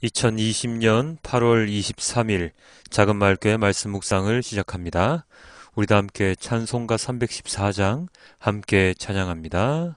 2020년 8월 23일 작은마을교회 말씀 묵상을 시작합니다. 우리 다 함께 찬송가 314장 함께 찬양합니다.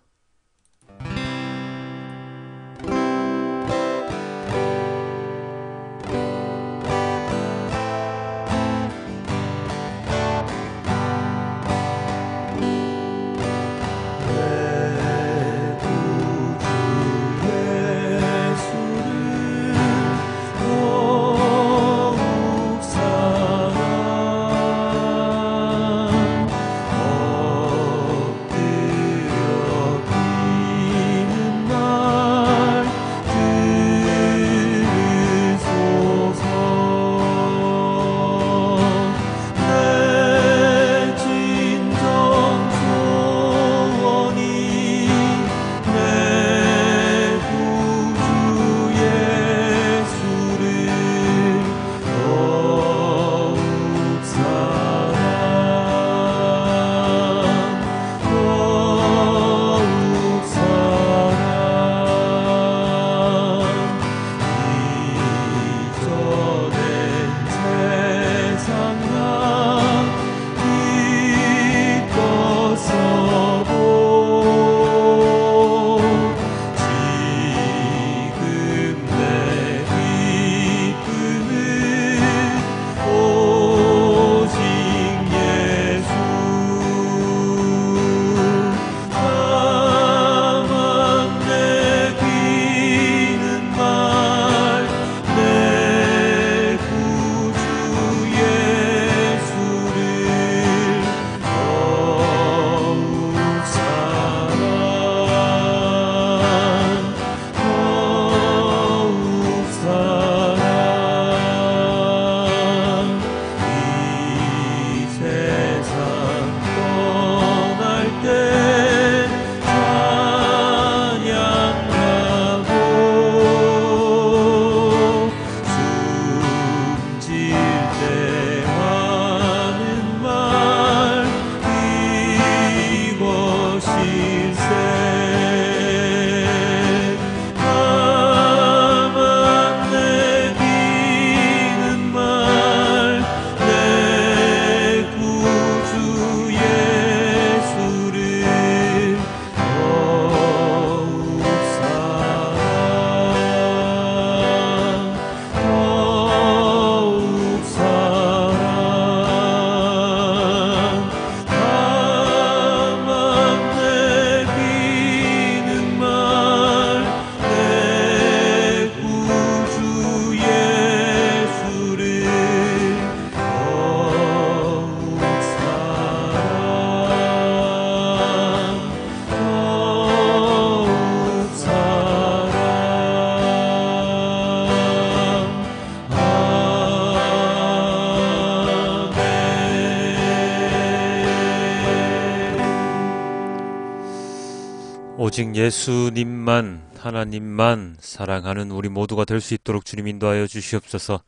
오직 예수님만, 하나님만 사랑하는 우리 모두가 될 수 있도록 주님 인도하여 주시옵소서.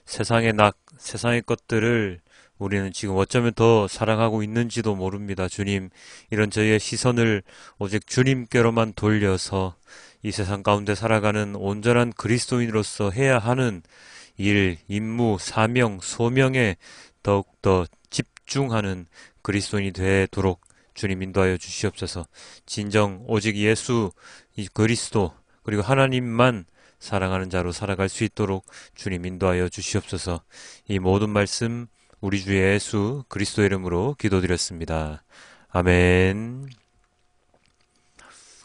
세상의 것들을 우리는 지금 어쩌면 더 사랑하고 있는지도 모릅니다. 주님, 이런 저희의 시선을 오직 주님께로만 돌려서 이 세상 가운데 살아가는 온전한 그리스도인으로서 해야 하는 일, 임무, 사명, 소명에 더욱더 집중하는 그리스도인이 되도록 주님 인도하여 주시옵소서. 진정 오직 예수, 이 그리스도, 그리고 하나님만 사랑하는 자로 살아갈 수 있도록 주님 인도하여 주시옵소서. 이 모든 말씀 우리 주 예수 그리스도 이름으로 기도드렸습니다. 아멘.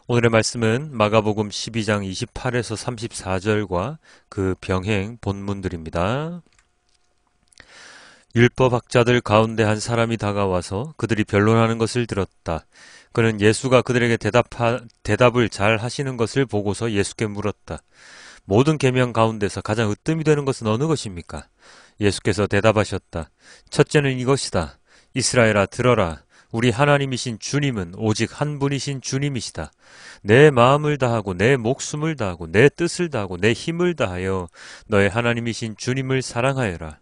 오늘의 말씀은 마가복음 12장 28에서 34절과 그 병행 본문들입니다. 율법학자들 가운데 한 사람이 다가와서 그들이 변론하는 것을 들었다. 그는 예수가 그들에게 대답을 잘 하시는 것을 보고서 예수께 물었다. 모든 계명 가운데서 가장 으뜸이 되는 것은 어느 것입니까? 예수께서 대답하셨다. 첫째는 이것이다. 이스라엘아 들어라. 우리 하나님이신 주님은 오직 한 분이신 주님이시다. 내 마음을 다하고 내 목숨을 다하고 내 뜻을 다하고 내 힘을 다하여 너의 하나님이신 주님을 사랑하여라.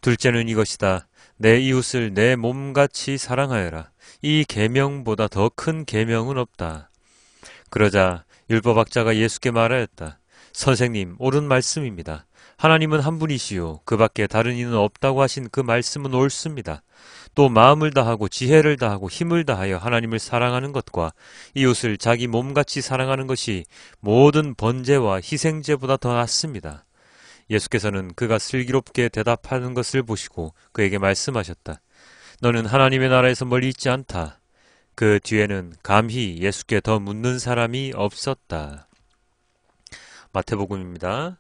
둘째는 이것이다. 내 이웃을 내 몸같이 사랑하여라. 이 계명보다 더 큰 계명은 없다. 그러자 율법학자가 예수께 말하였다. 선생님, 옳은 말씀입니다. 하나님은 한 분이시요. 그 밖에 다른 이는 없다고 하신 그 말씀은 옳습니다. 또 마음을 다하고 지혜를 다하고 힘을 다하여 하나님을 사랑하는 것과 이웃을 자기 몸같이 사랑하는 것이 모든 번제와 희생제보다 더 낫습니다. 예수께서는 그가 슬기롭게 대답하는 것을 보시고 그에게 말씀하셨다. 너는 하나님의 나라에서 멀리 있지 않다. 그 뒤에는 감히 예수께 더 묻는 사람이 없었다. 마태복음입니다.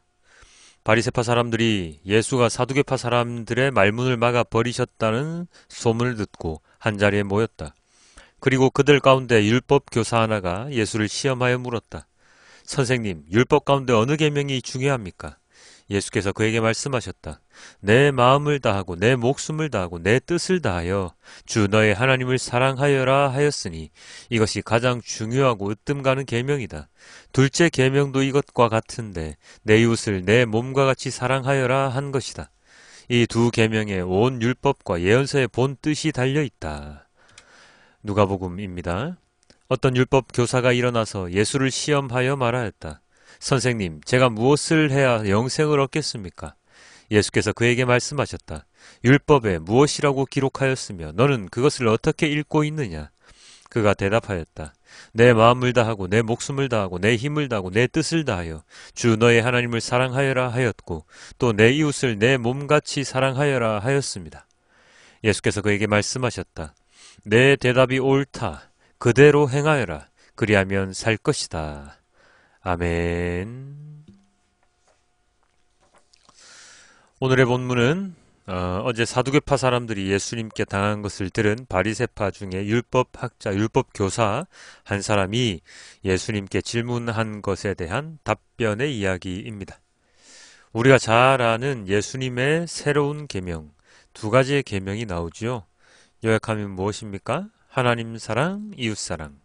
바리새파 사람들이 예수가 사두개파 사람들의 말문을 막아 버리셨다는 소문을 듣고 한자리에 모였다. 그리고 그들 가운데 율법 교사 하나가 예수를 시험하여 물었다. 선생님, 율법 가운데 어느 계명이 중요합니까? 예수께서 그에게 말씀하셨다. 내 마음을 다하고 내 목숨을 다하고 내 뜻을 다하여 주 너의 하나님을 사랑하여라 하였으니 이것이 가장 중요하고 으뜸 가는 계명이다. 둘째 계명도 이것과 같은데 내 이웃을 내 몸과 같이 사랑하여라 한 것이다. 이 두 계명에 온 율법과 예언서의 본 뜻이 달려 있다. 누가복음입니다. 어떤 율법 교사가 일어나서 예수를 시험하여 말하였다. 선생님, 제가 무엇을 해야 영생을 얻겠습니까? 예수께서 그에게 말씀하셨다. 율법에 무엇이라고 기록하였으며 너는 그것을 어떻게 읽고 있느냐? 그가 대답하였다. 내 마음을 다하고 내 목숨을 다하고 내 힘을 다하고 내 뜻을 다하여 주 너의 하나님을 사랑하여라 하였고 또 내 이웃을 내 몸같이 사랑하여라 하였습니다. 예수께서 그에게 말씀하셨다. 내 대답이 옳다. 그대로 행하여라. 그리하면 살 것이다. 아멘. 오늘의 본문은 어제 사두개파 사람들이 예수님께 당한 것을 들은 바리새파 중에 율법학자, 율법교사 한 사람이 예수님께 질문한 것에 대한 답변의 이야기입니다. 우리가 잘 아는 예수님의 새로운 계명, 두 가지의 계명이 나오지요. 요약하면 무엇입니까? 하나님 사랑, 이웃 사랑.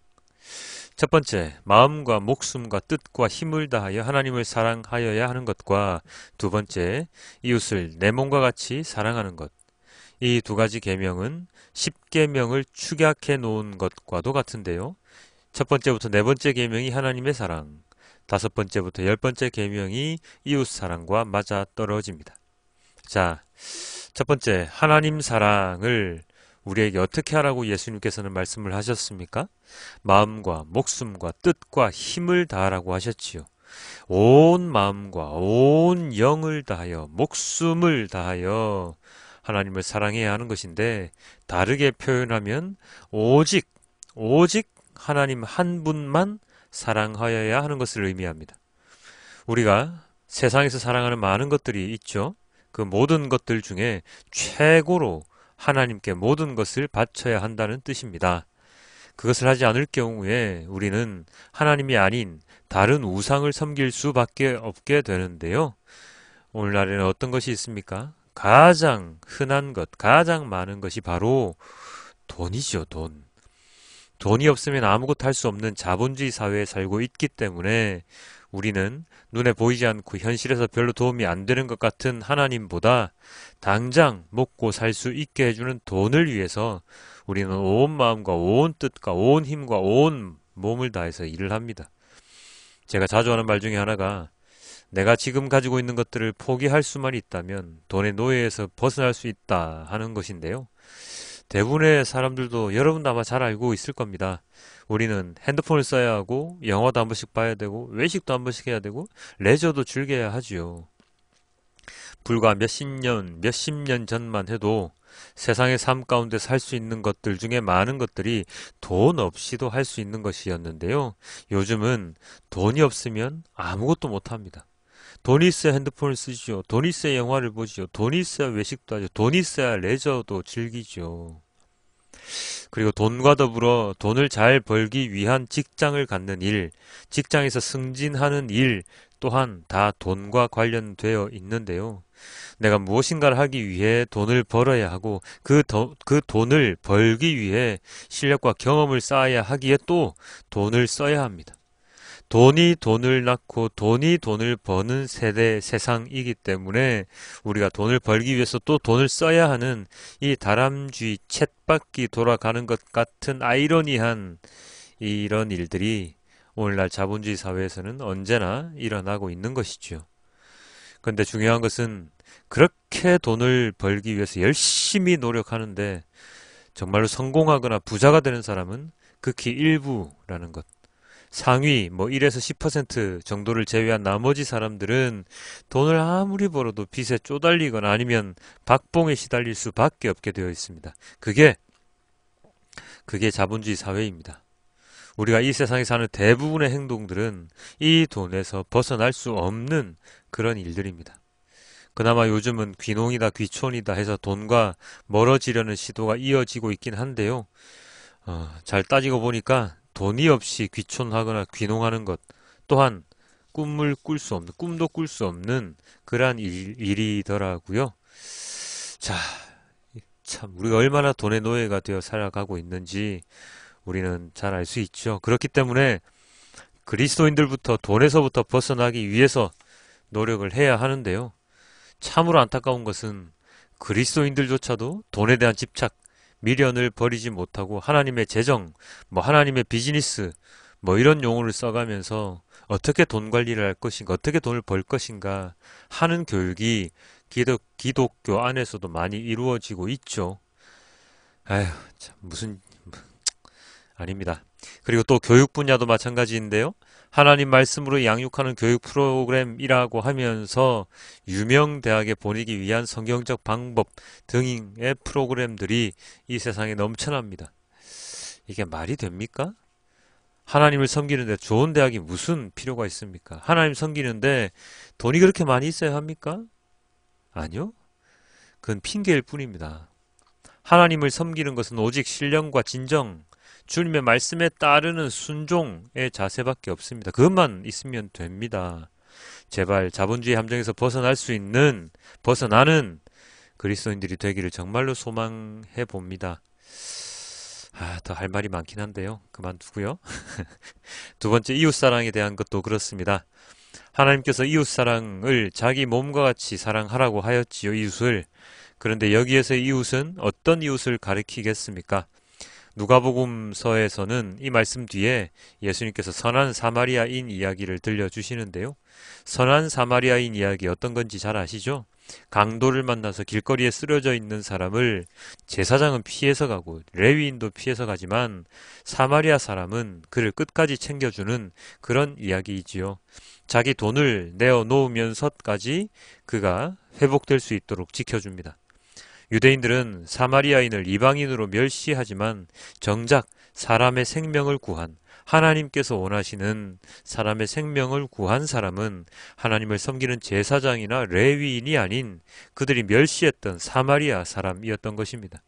첫 번째, 마음과 목숨과 뜻과 힘을 다하여 하나님을 사랑하여야 하는 것과 두 번째, 이웃을 내 몸과 같이 사랑하는 것. 이 두 가지 계명은 10계명을 축약해 놓은 것과도 같은데요. 첫 번째부터 네 번째 계명이 하나님의 사랑, 다섯 번째부터 열 번째 계명이 이웃 사랑과 맞아 떨어집니다. 자, 첫 번째, 하나님 사랑을 우리에게 어떻게 하라고 예수님께서는 말씀을 하셨습니까? 마음과 목숨과 뜻과 힘을 다하라고 하셨지요. 온 마음과 온 영을 다하여 목숨을 다하여 하나님을 사랑해야 하는 것인데 다르게 표현하면 오직 하나님 한 분만 사랑하여야 하는 것을 의미합니다. 우리가 세상에서 사랑하는 많은 것들이 있죠. 그 모든 것들 중에 최고로 하나님께 모든 것을 바쳐야 한다는 뜻입니다. 그것을 하지 않을 경우에 우리는 하나님이 아닌 다른 우상을 섬길 수밖에 없게 되는데요. 오늘날에는 어떤 것이 있습니까? 가장 흔한 것, 가장 많은 것이 바로 돈이죠, 돈. 돈이 없으면 아무것도 할 수 없는 자본주의 사회에 살고 있기 때문에 우리는 눈에 보이지 않고 현실에서 별로 도움이 안 되는 것 같은 하나님보다 당장 먹고 살 수 있게 해주는 돈을 위해서 우리는 온 마음과 온 뜻과 온 힘과 온 몸을 다해서 일을 합니다. 제가 자주 하는 말 중에 하나가 내가 지금 가지고 있는 것들을 포기할 수만 있다면 돈의 노예에서 벗어날 수 있다 하는 것인데요. 대부분의 사람들도 여러분도 아마 잘 알고 있을 겁니다. 우리는 핸드폰을 써야 하고 영화도 한 번씩 봐야 되고 외식도 한 번씩 해야 되고 레저도 즐겨야 하지요. 불과 몇십 년 전만 해도 세상의 삶 가운데 살 수 있는 것들 중에 많은 것들이 돈 없이도 할 수 있는 것이었는데요. 요즘은 돈이 없으면 아무것도 못합니다. 돈이 있어야 핸드폰을 쓰지요. 돈이 있어야 영화를 보지요. 돈이 있어야 외식도 하죠. 돈이 있어야 레저도 즐기죠. 그리고 돈과 더불어 돈을 잘 벌기 위한 직장을 갖는 일, 직장에서 승진하는 일 또한 다 돈과 관련되어 있는데요. 내가 무엇인가를 하기 위해 돈을 벌어야 하고 그 돈을 벌기 위해 실력과 경험을 쌓아야 하기에 또 돈을 써야 합니다. 돈이 돈을 낳고 돈이 돈을 버는 세상이기 때문에 우리가 돈을 벌기 위해서 또 돈을 써야 하는 이 다람쥐 쳇바퀴 돌아가는 것 같은 아이러니한 이런 일들이 오늘날 자본주의 사회에서는 언제나 일어나고 있는 것이죠. 그런데 중요한 것은 그렇게 돈을 벌기 위해서 열심히 노력하는데 정말로 성공하거나 부자가 되는 사람은 극히 일부라는 것. 상위 뭐 1에서 10% 정도를 제외한 나머지 사람들은 돈을 아무리 벌어도 빚에 쪼달리거나 아니면 박봉에 시달릴 수밖에 없게 되어 있습니다. 그게 자본주의 사회입니다. 우리가 이 세상에 사는 대부분의 행동들은 이 돈에서 벗어날 수 없는 그런 일들입니다. 그나마 요즘은 귀농이다 귀촌이다 해서 돈과 멀어지려는 시도가 이어지고 있긴 한데요. 잘 따지고 보니까 돈이 없이 귀촌하거나 귀농하는 것 또한 꿈도 꿀 수 없는 그러한 일이더라고요. 자, 참 우리가 얼마나 돈의 노예가 되어 살아가고 있는지 우리는 잘 알 수 있죠. 그렇기 때문에 그리스도인들부터 돈에서부터 벗어나기 위해서 노력을 해야 하는데요. 참으로 안타까운 것은 그리스도인들조차도 돈에 대한 집착, 미련을 버리지 못하고 하나님의 재정, 하나님의 비즈니스, 이런 용어를 써가면서 어떻게 돈 관리를 할 것인가, 어떻게 돈을 벌 것인가 하는 교육이 기독교 안에서도 많이 이루어지고 있죠. 아휴, 참, 아닙니다. 그리고 또 교육 분야도 마찬가지인데요. 하나님 말씀으로 양육하는 교육 프로그램이라고 하면서 유명 대학에 보내기 위한 성경적 방법 등의 프로그램들이 이 세상에 넘쳐납니다. 이게 말이 됩니까? 하나님을 섬기는데 좋은 대학이 무슨 필요가 있습니까? 하나님 섬기는데 돈이 그렇게 많이 있어야 합니까? 아니요. 그건 핑계일 뿐입니다. 하나님을 섬기는 것은 오직 신령과 진정, 주님의 말씀에 따르는 순종의 자세밖에 없습니다. 그것만 있으면 됩니다. 제발 자본주의 함정에서 벗어나는 그리스도인들이 되기를 정말로 소망해 봅니다. 더 할 말이 많긴 한데요. 그만두고요. 두 번째, 이웃사랑에 대한 것도 그렇습니다. 하나님께서 이웃사랑을 자기 몸과 같이 사랑하라고 하였지요, 이웃을. 그런데 여기에서의 이웃은 어떤 이웃을 가리키겠습니까? 누가복음서에서는 이 말씀 뒤에 예수님께서 선한 사마리아인 이야기를 들려주시는데요. 선한 사마리아인 이야기 어떤 건지 잘 아시죠? 강도를 만나서 길거리에 쓰러져 있는 사람을 제사장은 피해서 가고 레위인도 피해서 가지만 사마리아 사람은 그를 끝까지 챙겨주는 그런 이야기이지요. 자기 돈을 내어 놓으면서까지 그가 회복될 수 있도록 지켜줍니다. 유대인들은 사마리아인을 이방인으로 멸시하지만 정작 사람의 생명을 구한 하나님께서 원하시는 사람의 생명을 구한 사람은 하나님을 섬기는 제사장이나 레위인이 아닌 그들이 멸시했던 사마리아 사람이었던 것입니다.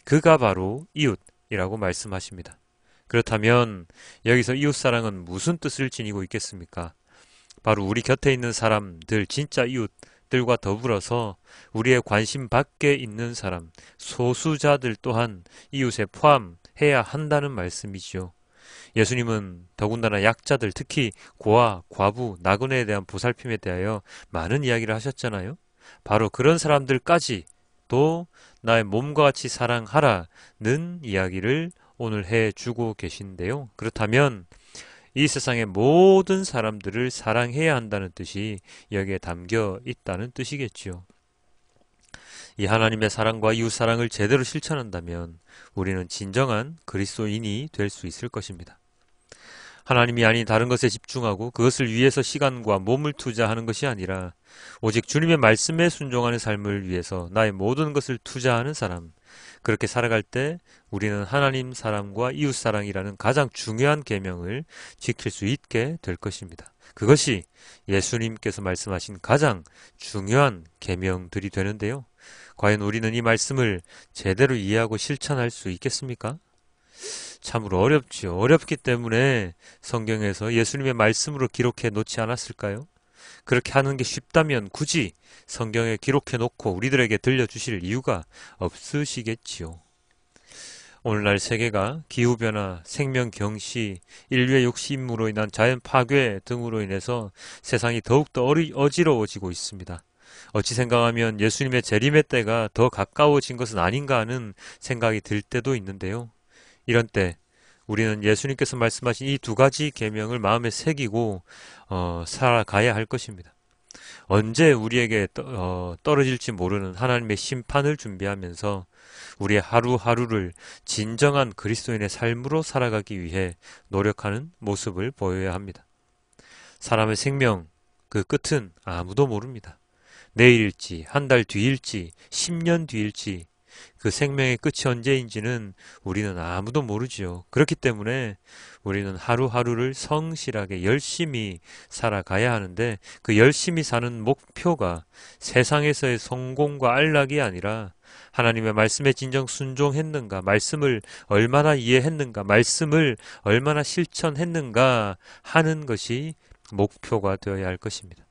그가 바로 이웃이라고 말씀하십니다. 그렇다면 여기서 이웃사랑은 무슨 뜻을 지니고 있겠습니까? 바로 우리 곁에 있는 사람들, 진짜 이웃들과 더불어서 우리의 관심 밖에 있는 사람, 소수자들 또한 이웃에 포함해야 한다는 말씀이지요. 예수님은 더군다나 약자들, 특히 고아, 과부, 나그네에 대한 보살핌에 대하여 많은 이야기를 하셨잖아요. 바로 그런 사람들까지도 나의 몸과 같이 사랑하라는 이야기를 오늘 해주고 계신데요. 그렇다면 이 세상의 모든 사람들을 사랑해야 한다는 뜻이 여기에 담겨 있다는 뜻이겠지요. 이 하나님의 사랑과 이웃 사랑을 제대로 실천한다면 우리는 진정한 그리스도인이 될 수 있을 것입니다. 하나님이 아닌 다른 것에 집중하고 그것을 위해서 시간과 몸을 투자하는 것이 아니라 오직 주님의 말씀에 순종하는 삶을 위해서 나의 모든 것을 투자하는 사람, 그렇게 살아갈 때 우리는 하나님 사랑과 이웃 사랑이라는 가장 중요한 계명을 지킬 수 있게 될 것입니다. 그것이 예수님께서 말씀하신 가장 중요한 계명들이 되는데요. 과연 우리는 이 말씀을 제대로 이해하고 실천할 수 있겠습니까? 참으로 어렵지요. 어렵기 때문에 성경에서 예수님의 말씀으로 기록해 놓지 않았을까요? 그렇게 하는 게 쉽다면 굳이 성경에 기록해 놓고 우리들에게 들려주실 이유가 없으시겠지요. 오늘날 세계가 기후변화, 생명경시, 인류의 욕심으로 인한 자연 파괴 등으로 인해서 세상이 더욱더 어지러워지고 있습니다. 어찌 생각하면 예수님의 재림의 때가 더 가까워진 것은 아닌가 하는 생각이 들 때도 있는데요. 이런 때 우리는 예수님께서 말씀하신 이 두 가지 계명을 마음에 새기고 살아가야 할 것입니다. 언제 우리에게 떨어질지 모르는 하나님의 심판을 준비하면서 우리의 하루하루를 진정한 그리스도인의 삶으로 살아가기 위해 노력하는 모습을 보여야 합니다. 사람의 생명, 그 끝은 아무도 모릅니다. 내일일지, 한 달 뒤일지, 10년 뒤일지, 그 생명의 끝이 언제인지는 우리는 아무도 모르지요. 그렇기 때문에 우리는 하루하루를 성실하게 열심히 살아가야 하는데, 그 열심히 사는 목표가 세상에서의 성공과 안락이 아니라 하나님의 말씀에 진정 순종했는가, 말씀을 얼마나 이해했는가, 말씀을 얼마나 실천했는가 하는 것이 목표가 되어야 할 것입니다.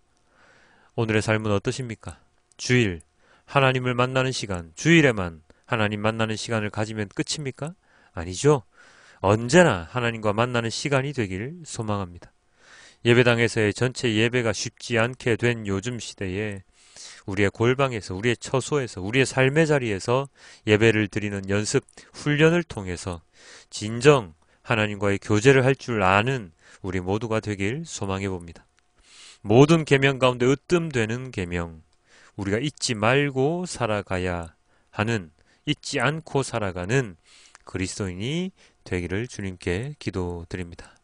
오늘의 삶은 어떠십니까? 주일, 하나님을 만나는 시간, 주일에만 하나님 만나는 시간을 가지면 끝입니까? 아니죠. 언제나 하나님과 만나는 시간이 되기를 소망합니다. 예배당에서의 전체 예배가 쉽지 않게 된 요즘 시대에 우리의 골방에서, 우리의 처소에서, 우리의 삶의 자리에서 예배를 드리는 연습, 훈련을 통해서 진정 하나님과의 교제를 할 줄 아는 우리 모두가 되길 소망해 봅니다. 모든 계명 가운데 으뜸되는 계명, 우리가 잊지 말고 살아가야 하는, 잊지 않고 살아가는 그리스도인이 되기를 주님께 기도드립니다.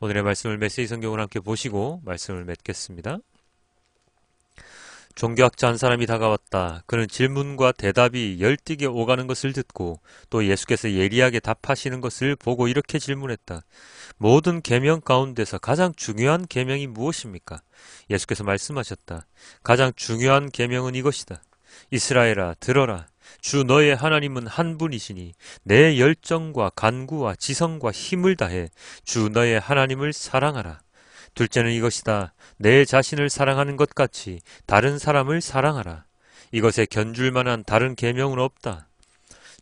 오늘의 말씀을 메시지 성경을 함께 보시고 말씀을 맺겠습니다. 종교학자 한 사람이 다가왔다. 그는 질문과 대답이 열띠게 오가는 것을 듣고 또 예수께서 예리하게 답하시는 것을 보고 이렇게 질문했다. 모든 계명 가운데서 가장 중요한 계명이 무엇입니까? 예수께서 말씀하셨다. 가장 중요한 계명은 이것이다. 이스라엘아, 들어라. 주 너의 하나님은 한 분이시니 내 열정과 간구와 지성과 힘을 다해 주 너의 하나님을 사랑하라. 둘째는 이것이다. 내 자신을 사랑하는 것 같이 다른 사람을 사랑하라. 이것에 견줄 만한 다른 계명은 없다.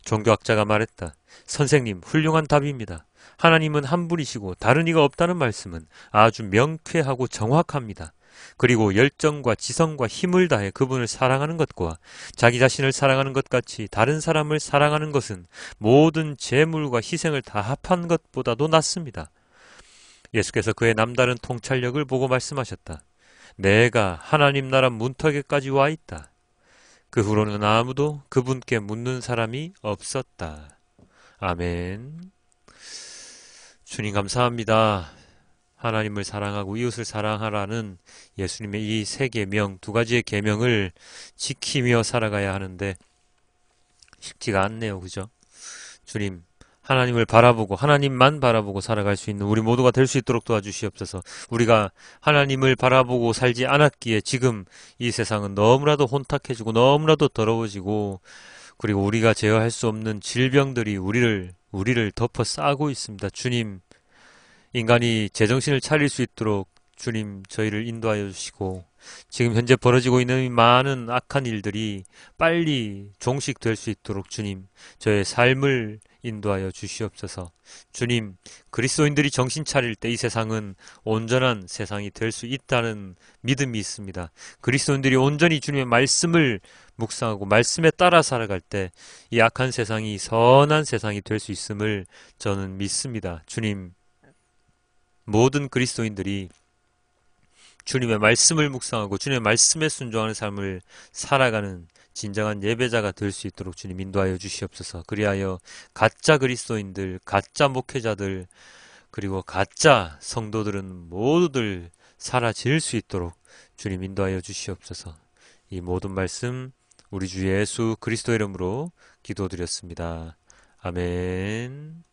종교학자가 말했다. 선생님, 훌륭한 답입니다. 하나님은 한 분이시고 다른 이가 없다는 말씀은 아주 명쾌하고 정확합니다. 그리고 열정과 지성과 힘을 다해 그분을 사랑하는 것과 자기 자신을 사랑하는 것 같이 다른 사람을 사랑하는 것은 모든 재물과 희생을 다 합한 것보다도 낫습니다. 예수께서 그의 남다른 통찰력을 보고 말씀하셨다. 내가 하나님 나라 문턱에까지 와 있다. 그 후로는 아무도 그분께 묻는 사람이 없었다. 아멘. 주님 감사합니다. 하나님을 사랑하고 이웃을 사랑하라는 예수님의 이 세 계명, 두 가지의 계명을 지키며 살아가야 하는데 쉽지가 않네요. 그죠? 주님, 하나님을 바라보고 하나님만 바라보고 살아갈 수 있는 우리 모두가 될 수 있도록 도와주시옵소서. 우리가 하나님을 바라보고 살지 않았기에 지금 이 세상은 너무나도 혼탁해지고 너무나도 더러워지고 그리고 우리가 제어할 수 없는 질병들이 우리를 덮어 싸고 있습니다. 주님, 인간이 제정신을 차릴 수 있도록 주님 저희를 인도하여 주시고 지금 현재 벌어지고 있는 이 많은 악한 일들이 빨리 종식될 수 있도록 주님 저의 삶을 인도하여 주시옵소서. 주님, 그리스도인들이 정신 차릴 때 이 세상은 온전한 세상이 될 수 있다는 믿음이 있습니다. 그리스도인들이 온전히 주님의 말씀을 묵상하고 말씀에 따라 살아갈 때 이 악한 세상이 선한 세상이 될 수 있음을 저는 믿습니다. 주님, 모든 그리스도인들이 주님의 말씀을 묵상하고 주님의 말씀에 순종하는 삶을 살아가는 진정한 예배자가 될 수 있도록 주님 인도하여 주시옵소서. 그리하여 가짜 그리스도인들, 가짜 목회자들, 그리고 가짜 성도들은 모두들 사라질 수 있도록 주님 인도하여 주시옵소서. 이 모든 말씀 우리 주 예수 그리스도 이름으로 기도드렸습니다. 아멘.